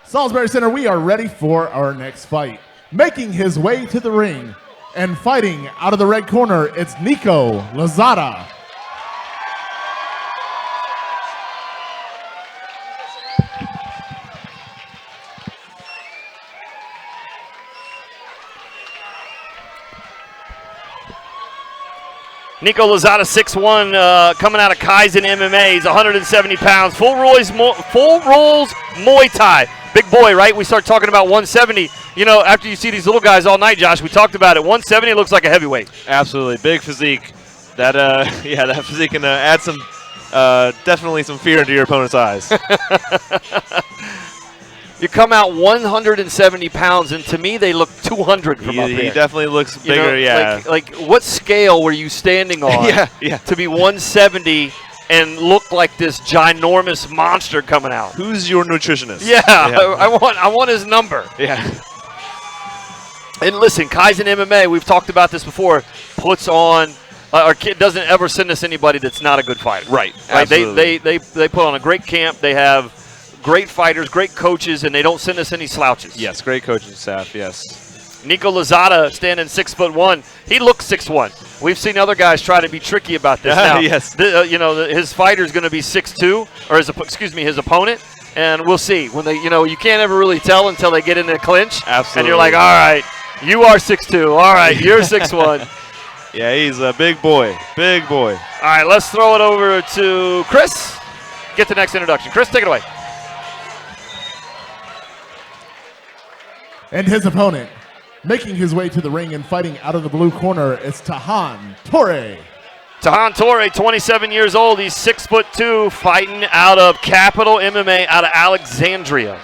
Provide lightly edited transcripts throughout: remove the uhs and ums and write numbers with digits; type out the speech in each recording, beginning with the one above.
Salisbury Center, we are ready for our next fight. Making his way to the ring and fighting out of the red corner, it's Nico Lozada. Nico Lozada, 6'1", coming out of Kaizen MMA. He's 170 pounds. Full rules Muay Thai. Big boy, right? We start talking about 170. You know, after you see these little guys all night, Josh, we talked about it. 170 looks like a heavyweight. Absolutely. Big physique. That, that physique can add some, definitely some fear into your opponent's eyes. You come out 170 pounds, and to me, they look 200 from up here. He definitely looks bigger, Like what scale were you standing on to be 170 and look like this ginormous monster coming out? Who's your nutritionist? I want his number. Yeah. And listen, Kaizen MMA, we've talked about this before, puts on our kid doesn't ever send us anybody that's not a good fighter. Right. They put on a great camp. They have great fighters, great coaches, and they don't send us any slouches. Yes, great coaching staff, yes. Nico Lozada standing 6'1". He looks 6'1". We've seen other guys try to be tricky about this now. Yes. His fighter's going to be 6'2", or his opponent, and we'll see. When they, you can't ever really tell until they get in a clinch. Absolutely. And you're like, all right, you are 6'2". All right, you're 6'1". Yeah, he's a big boy. Big boy. All right, let's throw it over to Chris. Get the next introduction. Chris, take it away. And his opponent, making his way to the ring and fighting out of the blue corner, it's Tahan Toure. Tahan Toure, 27 years old. He's 6'2", fighting out of Capital MMA out of Alexandria.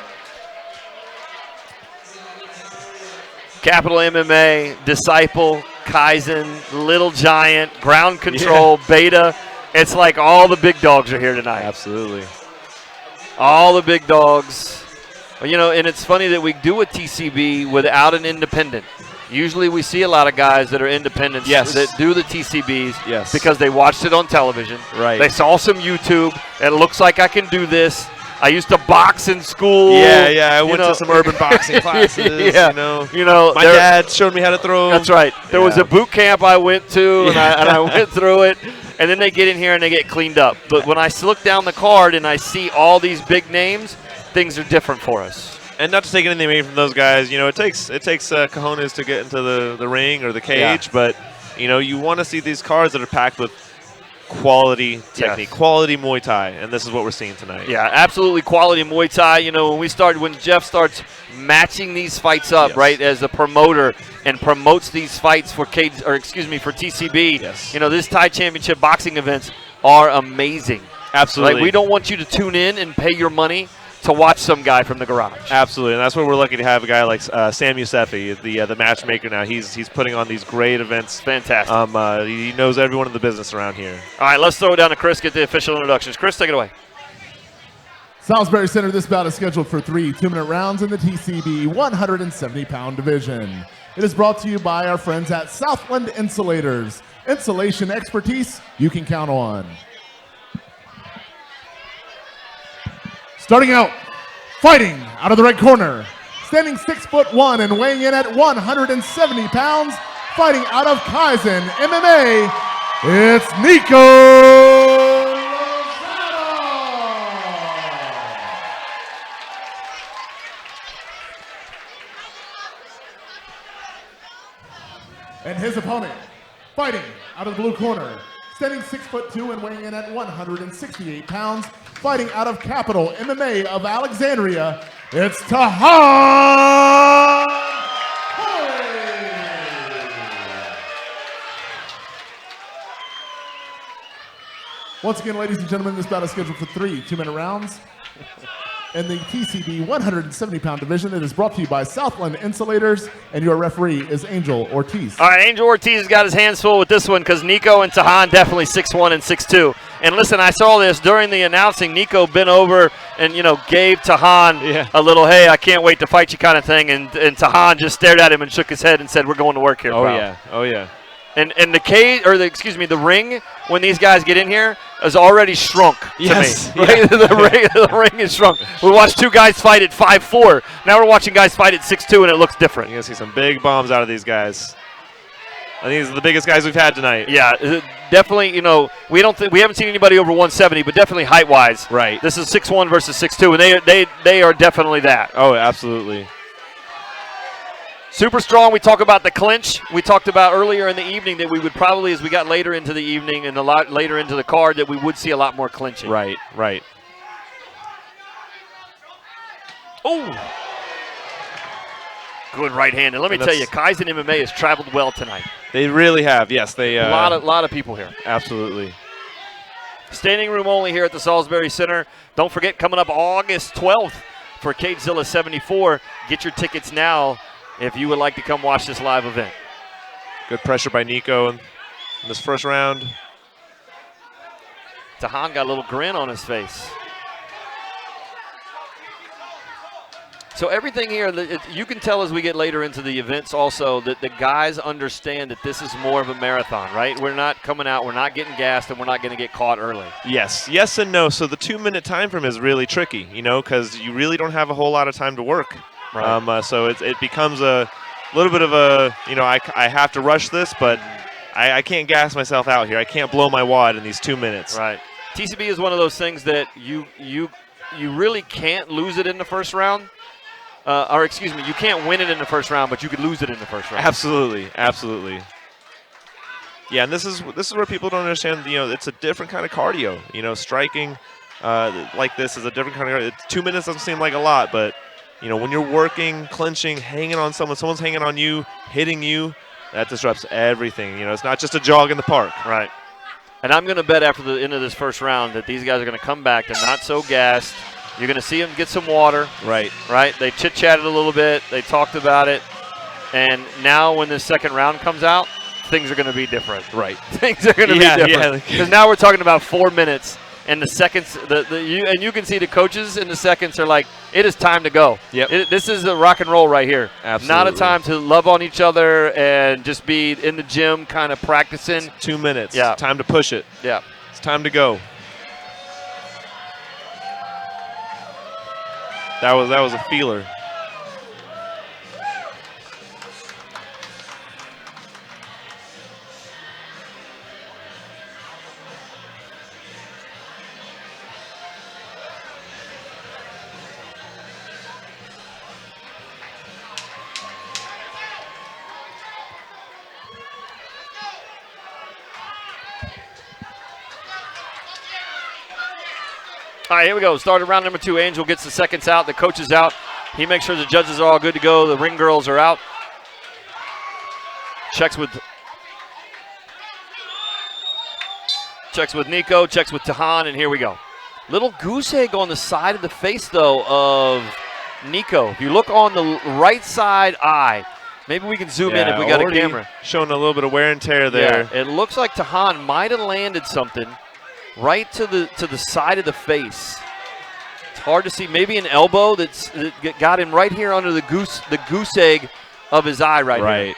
Capital MMA, Disciple, Kaizen, Little Giant, Ground Control, Beta. It's like all the big dogs are here tonight. Absolutely. All the big dogs. And it's funny that we do a TCB without an independent. Usually we see a lot of guys that are independents that do the TCBs because they watched it on television. Right. They saw some YouTube. It looks like I can do this. I used to box in school. Yeah. I went to some urban boxing classes. My dad showed me how to throw. That's right. There was a boot camp I went to, and I went through it. And then they get in here and they get cleaned up. But when I look down the card and I see all these big names, things are different for us. And not to take anything away from those guys, it takes cojones to get into the ring or the cage, but you want to see these cards that are packed with quality technique, quality Muay Thai, and this is what we're seeing tonight. Yeah, absolutely quality Muay Thai. When Jeff starts matching these fights up, right, as a promoter and promotes these fights for TCB. Yes. This Thai Championship boxing events are amazing. Absolutely. Like, we don't want you to tune in and pay your money to watch some guy from the garage. Absolutely, and that's why we're lucky to have a guy like Sam Yousefi, the matchmaker now. He's putting on these great events. Fantastic. He knows everyone in the business around here. All right, let's throw it down to Chris, get the official introductions. Chris, take it away. Salisbury Center, this bout is scheduled for 3 2-minute rounds in the TCB 170-pound division. It is brought to you by our friends at Southland Insulators. Insulation expertise you can count on. Starting out, fighting out of the red corner, standing 6'1" and weighing in at 170 pounds, fighting out of Kaizen MMA, it's Nico Lozada. And his opponent, fighting out of the blue corner, standing 6'2" and weighing in at 168 pounds, fighting out of Capital MMA of Alexandria, it's Tahan Toure. Once again, ladies and gentlemen, this bout is scheduled for 3 2-minute rounds. In the TCB 170-pound division, it is brought to you by Southland Insulators, and your referee is Angel Ortiz. All right, Angel Ortiz has got his hands full with this one because Nico and Tahan definitely 6'1" and 6'2". And listen, I saw this during the announcing. Nico bent over and, gave Tahan a little, hey, I can't wait to fight you kind of thing. And Tahan just stared at him and shook his head and said, we're going to work here, Oh, bro. yeah. Oh, yeah. And the cage, or the ring, when these guys get in here, is already shrunk to Yes. me. Right? The ring is shrunk. We watched 2 guys fight at 5'4". Now we're watching guys fight at 6'2", and it looks different. You're going to see some big bombs out of these guys. I think these are the biggest guys we've had tonight. Yeah, definitely. We haven't seen anybody over 170, but definitely height-wise. Right. This is 6'1" versus 6'2", and they are definitely that. Oh, absolutely. Super strong. We talk about the clinch. We talked about earlier in the evening that we would probably, as we got later into the evening and a lot later into the card, that we would see a lot more clinching. Right, right. Oh. Good right hand. And let me tell you, Kaizen MMA has traveled well tonight. They really have. Yes, they. A lot of people here. Absolutely. Standing room only here at the Salisbury Center. Don't forget, coming up August 12th for Cagezilla 74. Get your tickets now if you would like to come watch this live event. Good pressure by Nico in this first round. Tahan got a little grin on his face. So everything here, you can tell as we get later into the events also that the guys understand that this is more of a marathon, right? We're not coming out, we're not getting gassed, and we're not going to get caught early. Yes, yes and no. So the 2-minute time frame is really tricky, because you really don't have a whole lot of time to work. Right. So it becomes a little bit of a, I have to rush this, but I can't gas myself out here. I can't blow my wad in these 2 minutes. Right. TCB is one of those things that you really can't lose it in the first round. You can't win it in the first round, but you could lose it in the first round. Absolutely, absolutely. Yeah, and this is where people don't understand. It's a different kind of cardio. Striking like this is a different kind of cardio. 2 minutes doesn't seem like a lot, but when you're working, clinching, hanging on someone's hanging on you, hitting you, that disrupts everything. It's not just a jog in the park. Right. And I'm going to bet after the end of this first round that these guys are going to come back. They're not so gassed. You're going to see them get some water. Right. Right? They chit-chatted a little bit. They talked about it. And now when this second round comes out, things are going to be different. Right. Things are going to be different. Yeah. Because now we're talking about 4 minutes. And the seconds, and you can see the coaches in the seconds are like, it is time to go. Yep. This is a rock and roll right here. Absolutely. Not a time to love on each other and just be in the gym kind of practicing. 2 minutes. Yeah. Time to push it. Yeah. It's time to go. That was a feeler. All right, here we go. Started round number 2. Angel gets the seconds out. The coach is out. He makes sure the judges are all good to go. The ring girls are out. Checks with Nico, checks with Tahan, and here we go. Little goose egg on the side of the face, though, of Nico. If you look on the right side eye, maybe we can zoom in if we got a camera. Showing a little bit of wear and tear there. Yeah, it looks like Tahan might have landed something right to the side of the face. It's hard to see. Maybe an elbow that got him right here under the goose egg of his eye right here.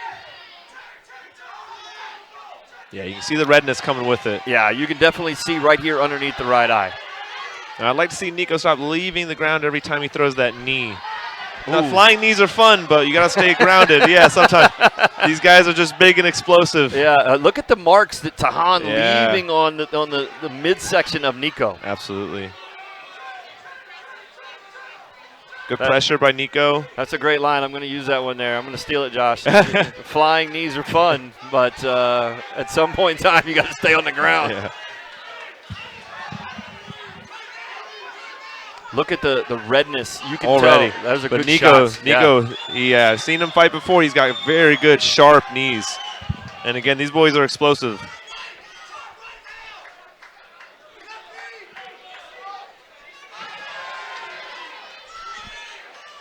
Yeah, you can see the redness coming with it. Yeah, you can definitely see right here underneath the right eye. And I'd like to see Nico stop leaving the ground every time he throws that knee. Now, flying knees are fun, but you got to stay grounded. Yeah, sometimes these guys are just big and explosive. Yeah, look at the marks that Tahan leaving on the midsection of Nico. Absolutely. Good pressure by Nico. That's a great line. I'm going to use that one there. I'm going to steal it, Josh. Flying knees are fun, but at some point in time, you got to stay on the ground. Yeah. Look at the redness. You can already. tell. That was a but good Nico, shot. I've seen him fight before. He's got very good, sharp knees. And again, these boys are explosive.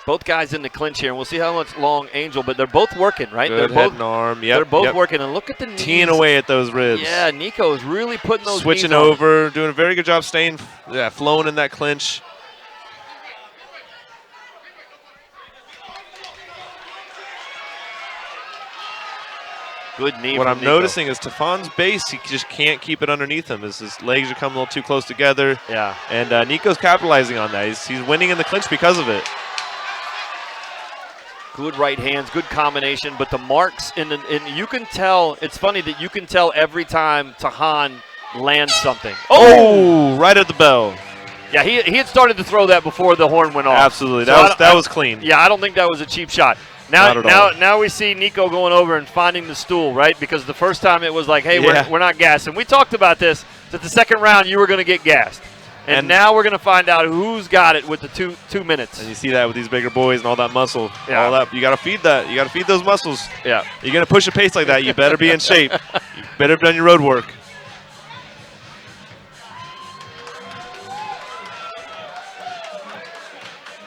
Both guys in the clinch here, and we'll see how much long Angel, but they're both working, right? Good they're both, head and arm. Yep, they're both working, and look at the knees. Teeing away at those ribs. Yeah, Nico is really putting those switching knees on. over, doing a very good job staying, flowing in that clinch. Good knee. What from I'm Nico. noticing is Tahan's base, he just can't keep it underneath him. His legs are coming a little too close together. Yeah. And Nico's capitalizing on that. He's winning in the clinch because of it. Good right hands, good combination, but the marks and you can tell. It's funny that you can tell every time Tahan lands something. Oh, right at the bell. Yeah, he had started to throw that before the horn went off. Absolutely, So that was clean. Yeah, I don't think that was a cheap shot. Now we see Nico going over and finding the stool, right? Because the first time it was like, hey, we're not gassing. We talked about this, that the second round you were going to get gassed. And now we're going to find out who's got it with the two minutes. And you see that with these bigger boys and all that muscle. Yeah. All that. You got to feed that. You got to feed those muscles. Yeah. You're going to push a pace like that, you better be in shape. You better have done your road work.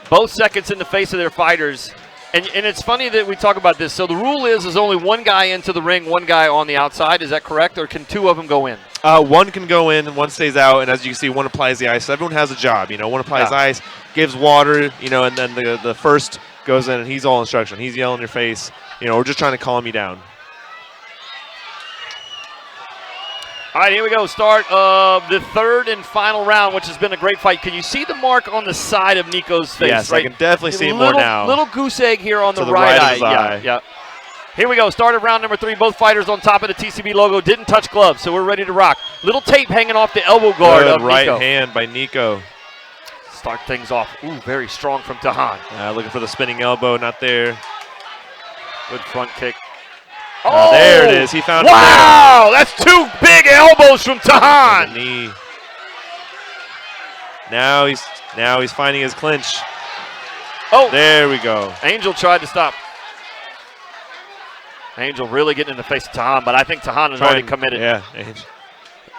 Both seconds in the face of their fighters. And it's funny that we talk about this. So the rule is only one guy into the ring, one guy on the outside. Is that correct? Or can two of them go in? One can go in and one stays out. And as you can see, one applies the ice. So everyone has a job. One applies ice, gives water, and then the first goes in and he's all instruction. He's yelling in your face. We're just trying to calm you down. All right, here we go. Start of the third and final round, which has been a great fight. Can you see the mark on the side of Nico's face? Yes, right? I can definitely see it more now. Little goose egg here on the the right right of eye. his eye. Yeah. Here we go. Start of round number 3. Both fighters on top of the TCB logo. Didn't touch gloves, so we're ready to rock. Little tape hanging off the elbow guard Good of right Nico. hand by Nico. Start things off. Ooh, very strong from Tahan. Looking for the spinning elbow, not there. Good front kick. There it is. He found it there. Wow, that's 2 big elbows from Tahan. The knee. Now he's finding his clinch. Oh, There we go. Angel tried to stop. Angel really getting in the face of Tahan, but I think Tahan is already committed. Yeah. Angel.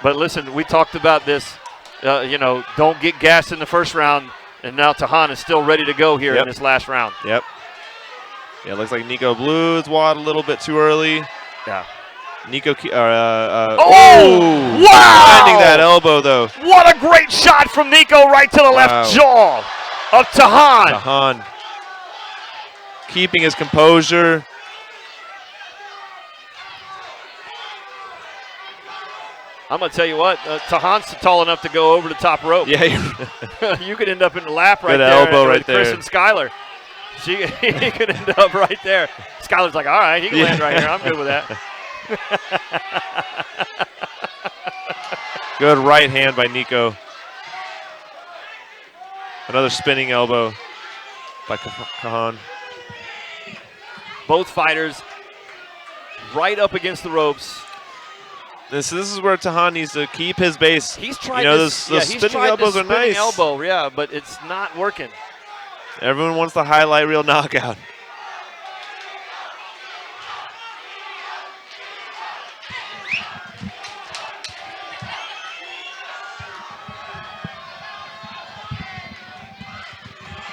But listen, we talked about this. Don't get gassed in the first round, and now Tahan is still ready to go here in this last round. Yep. Yeah, it looks like Nico blew his wad a little bit too early. Yeah. Nico. Wow! Finding that elbow though. What a great shot from Nico right to the left jaw of Tahan. Tahan keeping his composure. I'm going to tell you what, Tahan's tall enough to go over the top rope. Yeah. You could end up in the lap right Good there. elbow with right Chris there. and Skylar. He could end up right there. Skylar's like, all right, he can land right here. I'm good with that. Good right hand by Nico. Another spinning elbow by Tahan. Both fighters right up against the ropes. This is where Tahan needs to keep his base. He's tried those spinning elbows are nice. Elbow, yeah, but it's not working. Everyone wants the highlight reel knockout.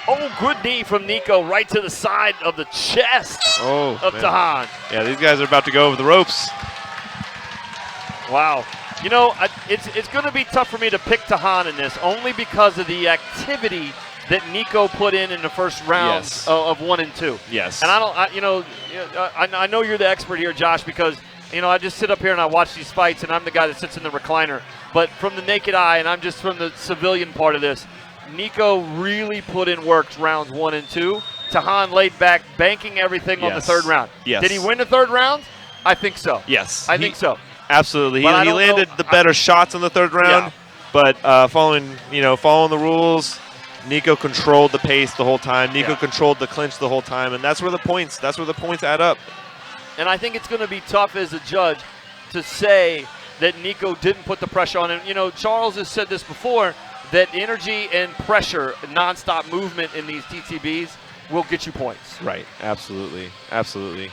Oh, good knee from Nico right to the side of the chest of Tahan. Yeah, these guys are about to go over the ropes. Wow. It's going to be tough for me to pick Tahan in this, only because of the activity that Nico put in the first round of 1 and 2. Yes. And I know you're the expert here, Josh, because I just sit up here and I watch these fights, and I'm the guy that sits in the recliner. But from the naked eye, and I'm just from the civilian part of this, Nico really put in work rounds 1 and 2. Tahan laid back, banking everything on the third round. Yes. Did he win the third round? I think so. Yes. I think so. Absolutely. He But landed the better shots in the third round, but following the rules, Nico controlled the pace the whole time. Nico controlled the clinch the whole time, and that's where the points add up. And I think it's going to be tough as a judge to say that Nico didn't put the pressure on him. Charles has said this before, that energy and pressure, nonstop movement in these TCBs will get you points. Right. Absolutely. Absolutely.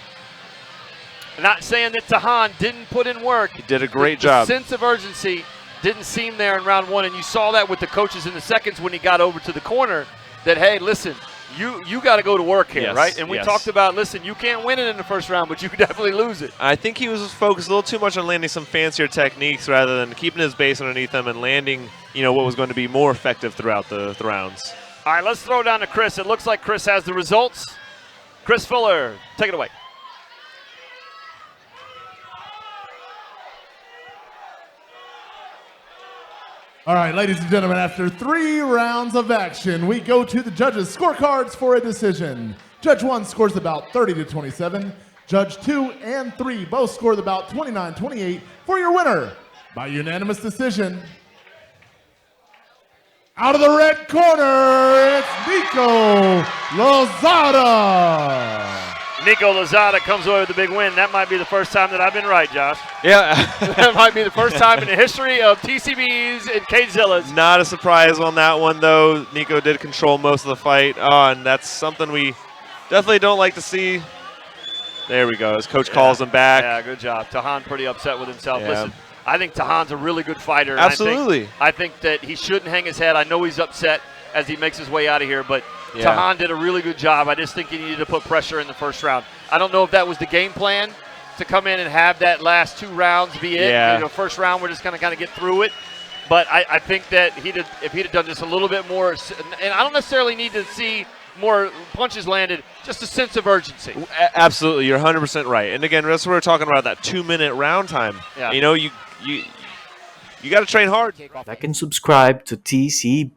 Not saying that Tahan didn't put in work. He did a great job. The sense of urgency didn't seem there in round 1, and you saw that with the coaches in the seconds when he got over to the corner, that, hey, listen, you got to go to work here, right? And we talked about, listen, you can't win it in the first round, but you can definitely lose it. I think he was focused a little too much on landing some fancier techniques rather than keeping his base underneath him and landing, what was going to be more effective throughout the rounds. All right, let's throw it down to Chris. It looks like Chris has the results. Chris Fuller, take it away. All right, ladies and gentlemen, after 3 rounds of action, we go to the judges' scorecards for a decision. Judge 1 scores the bout 30-27. Judge 2 and 3 both score the bout 29-28 for your winner by unanimous decision. Out of the red corner, it's Nico Lozada. Nico Lozada comes away with the big win. That might be the first time that I've been right, Josh. Yeah. That might be the first time in the history of TCBs and Cagezillas. Not a surprise on that one, though. Nico did control most of the fight, and that's something we definitely don't like to see. There we go. As coach calls him back. Yeah, good job. Tahan pretty upset with himself. Yeah. Listen, I think Tahan's a really good fighter. Absolutely. I think that he shouldn't hang his head. I know he's upset as he makes his way out of here, but Yeah. Tahan did a really good job. I just think he needed to put pressure in the first round. I don't know if that was the game plan to come in and have that last 2 rounds be it. Yeah. You know, first round we're just going to kind of get through it. But I think that if he'd have done just a little bit more, and I don't necessarily need to see more punches landed, just a sense of urgency. Absolutely. You're 100% right. And again, that's what we're talking about, that 2-minute round time. Yeah. You know, you got to train hard. Like and subscribe to TCB.